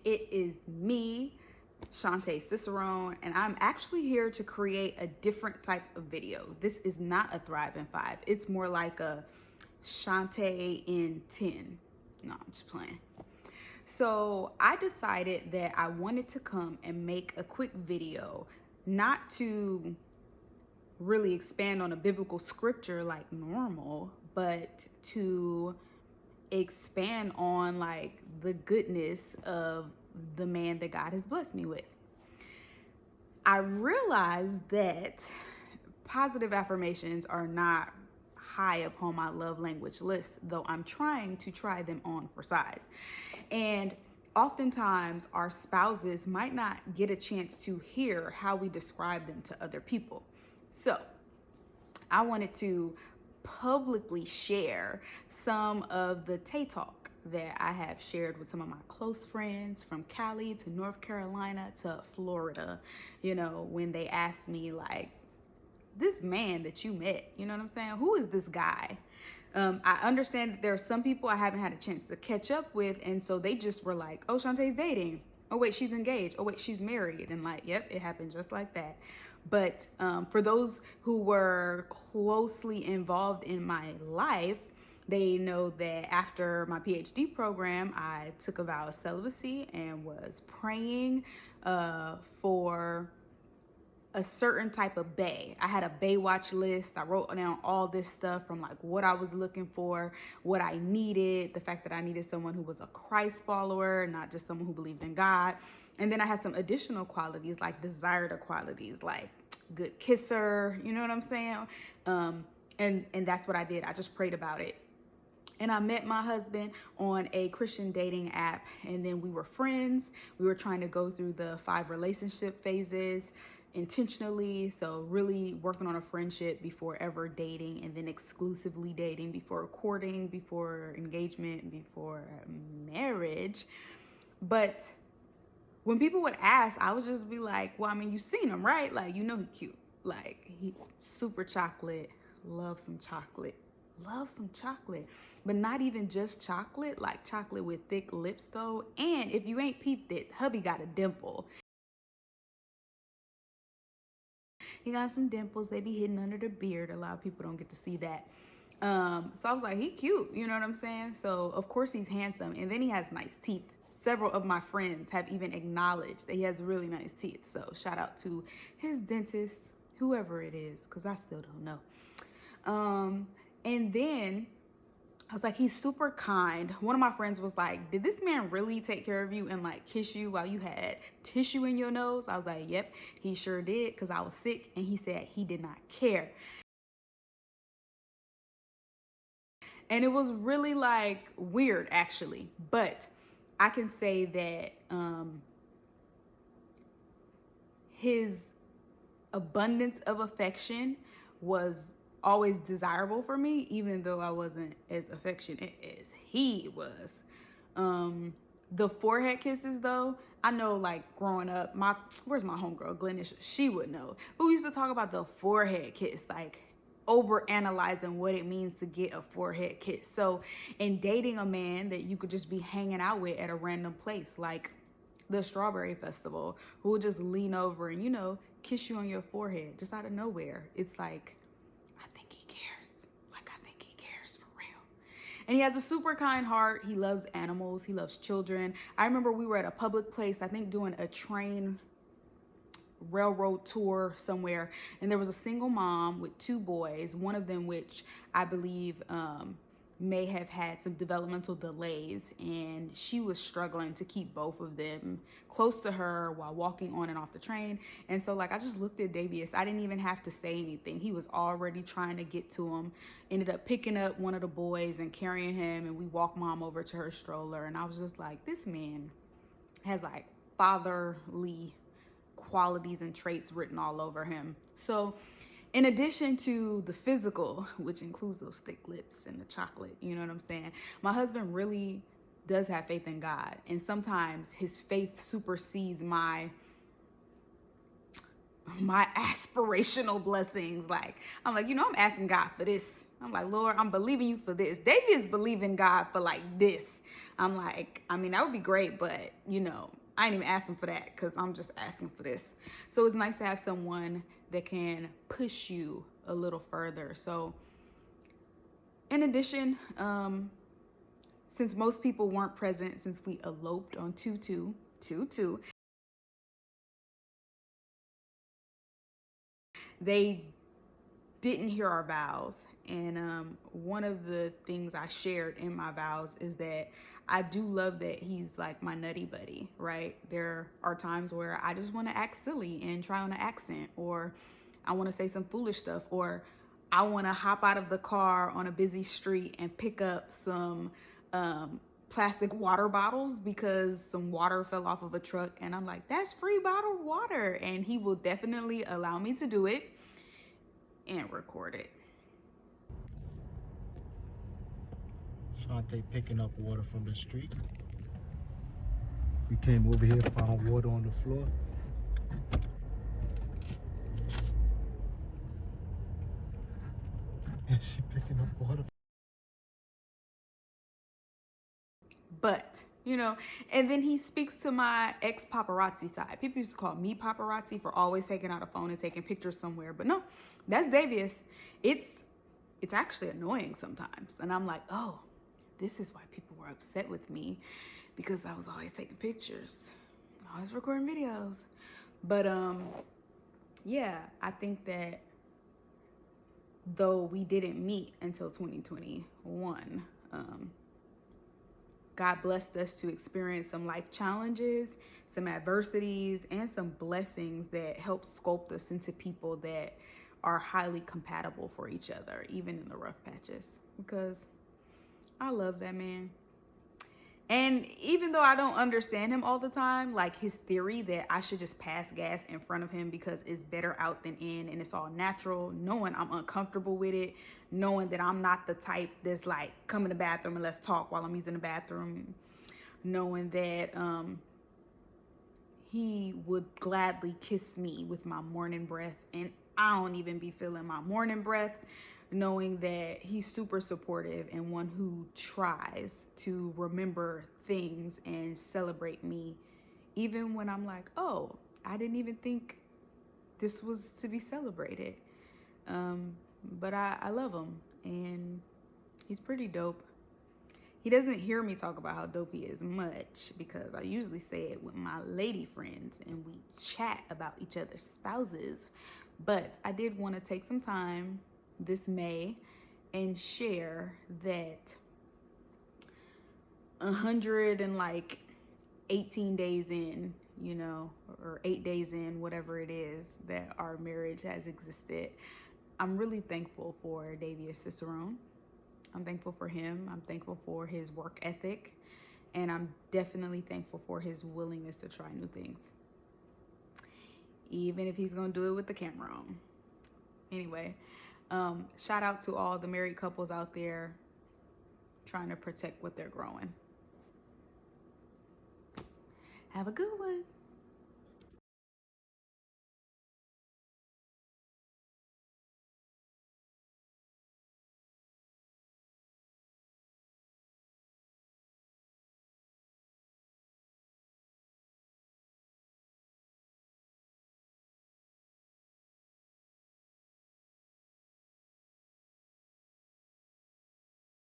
It is me, Shantae Cicerone, and I'm actually here to create a different type of video. This is not a Thrive in 5. It's more like a Shantae in 10. No, I'm just playing. So I decided that I wanted to come and make a quick video, not to really expand on a biblical scripture like normal, but to expand on like the goodness of the man that God has blessed me with. I realized that positive affirmations are not high up on my love language list, though I'm trying to try them on for size. And oftentimes our spouses might not get a chance to hear how we describe them to other people. So I wanted to publicly share some of the Tay Talk that I have shared with some of my close friends from Cali to North Carolina to Florida, when they asked me like, this man that you met, you know what I'm saying? Who is this guy? I understand that there are some people I haven't had a chance to catch up with, and so they just were like, oh, Shantae's dating. Oh, wait, she's engaged. Oh, wait, she's married. And like, yep, it happened just like that. But for those who were closely involved in my life, they know that after my PhD program, I took a vow of celibacy and was praying for a certain type of bae. I had a bae watch list. I wrote down all this stuff from like what I was looking for, what I needed, the fact that I needed someone who was a Christ follower, not just someone who believed in God. And then I had some additional qualities, like desired qualities, like good kisser, you know what I'm saying? And that's what I did. I just prayed about it. And I met my husband on a Christian dating app, and then we were friends. We were trying to go through the 5 relationship phases intentionally, so really working on a friendship before ever dating, and then exclusively dating before courting, before engagement, before marriage. But when people would ask, I would just be like, well, I mean, you seen him, right? Like, you know he cute. Like, he super chocolate, love some chocolate. But not even just chocolate, like chocolate with thick lips though. And if you ain't peeped it, hubby got a dimple. He got some dimples. They be hidden under the beard. A lot of people don't get to see that. So I was like, he cute, you know what I'm saying? So of course he's handsome, and then he has nice teeth. Several of my friends have even acknowledged that he has really nice teeth. So shout out to his dentist, whoever it is, because I still don't know. And then I was like, he's super kind. One of my friends was like, did this man really take care of you and like kiss you while you had tissue in your nose? I was like, yep, he sure did, because I was sick, and he said he did not care. And it was really like weird actually, but I can say that his abundance of affection was always desirable for me, even though I wasn't as affectionate as he was. The forehead kisses though, I know like growing up, where's my homegirl, Glennish, she would know. But we used to talk about the forehead kiss, like over analyzing what it means to get a forehead kiss. So in dating a man that you could just be hanging out with at a random place, like the Strawberry Festival, who will just lean over and, kiss you on your forehead just out of nowhere. It's like, I think he cares. Like, I think he cares for real. And he has a super kind heart. He loves animals. He loves children. I remember we were at a public place, I think doing a train railroad tour somewhere, and there was a single mom with 2 boys, one of them which I believe may have had some developmental delays, and she was struggling to keep both of them close to her while walking on and off the train. And so like I just looked at Davius. I didn't even have to say anything. He was already trying to get to him. Ended up picking up one of the boys and carrying him, and we walked mom over to her stroller, and I was just like, this man has like fatherly qualities and traits written all over him. So in addition to the physical, which includes those thick lips and the chocolate, you know what I'm saying? My husband really does have faith in God. And sometimes his faith supersedes my aspirational blessings. Like, I'm like, I'm asking God for this. I'm like, Lord, I'm believing you for this. David is believing God for like this. I'm like, I mean, that would be great, but you know, I ain't even asking for that because I'm just asking for this. So it's nice to have someone that can push you a little further. So in addition, since most people weren't present since we eloped on 2/2/2/2, they didn't hear our vows. And one of the things I shared in my vows is that I do love that he's like my nutty buddy, right? There are times where I just want to act silly and try on an accent, or I want to say some foolish stuff, or I want to hop out of the car on a busy street and pick up some plastic water bottles because some water fell off of a truck. And I'm like, that's free bottled water. And he will definitely allow me to do it and record it. Shante picking up water from the street. We came over here, found water on the floor. And she picking up water. But, you know, and then he speaks to my ex paparazzi side. People used to call me paparazzi for always taking out a phone and taking pictures somewhere. But no, that's Davius. It's actually annoying sometimes. And I'm like, oh, this is why people were upset with me, because I was always taking pictures, always recording videos. But yeah, I think that though we didn't meet until 2021, God blessed us to experience some life challenges, some adversities, and some blessings that help sculpt us into people that are highly compatible for each other, even in the rough patches, because I love that man. And even though I don't understand him all the time, like his theory that I should just pass gas in front of him because it's better out than in and it's all natural, knowing I'm uncomfortable with it, knowing that I'm not the type that's like, come in the bathroom and let's talk while I'm using the bathroom, knowing that he would gladly kiss me with my morning breath, and I don't even be feeling my morning breath, knowing that he's super supportive and one who tries to remember things and celebrate me, even when I'm like, oh, I didn't even think this was to be celebrated. But I love him, and he's pretty dope. He doesn't hear me talk about how dope he is much because I usually say it with my lady friends and we chat about each other's spouses. But I did want to take some time this May and share that 118 days in, you know, or 8 days in, whatever it is that our marriage has existed, I'm really thankful for Davius Cicerone. I'm thankful for him. I'm thankful for his work ethic. And I'm definitely thankful for his willingness to try new things, even if he's going to do it with the camera on. Anyway, shout out to all the married couples out there trying to protect what they're growing. Have a good one.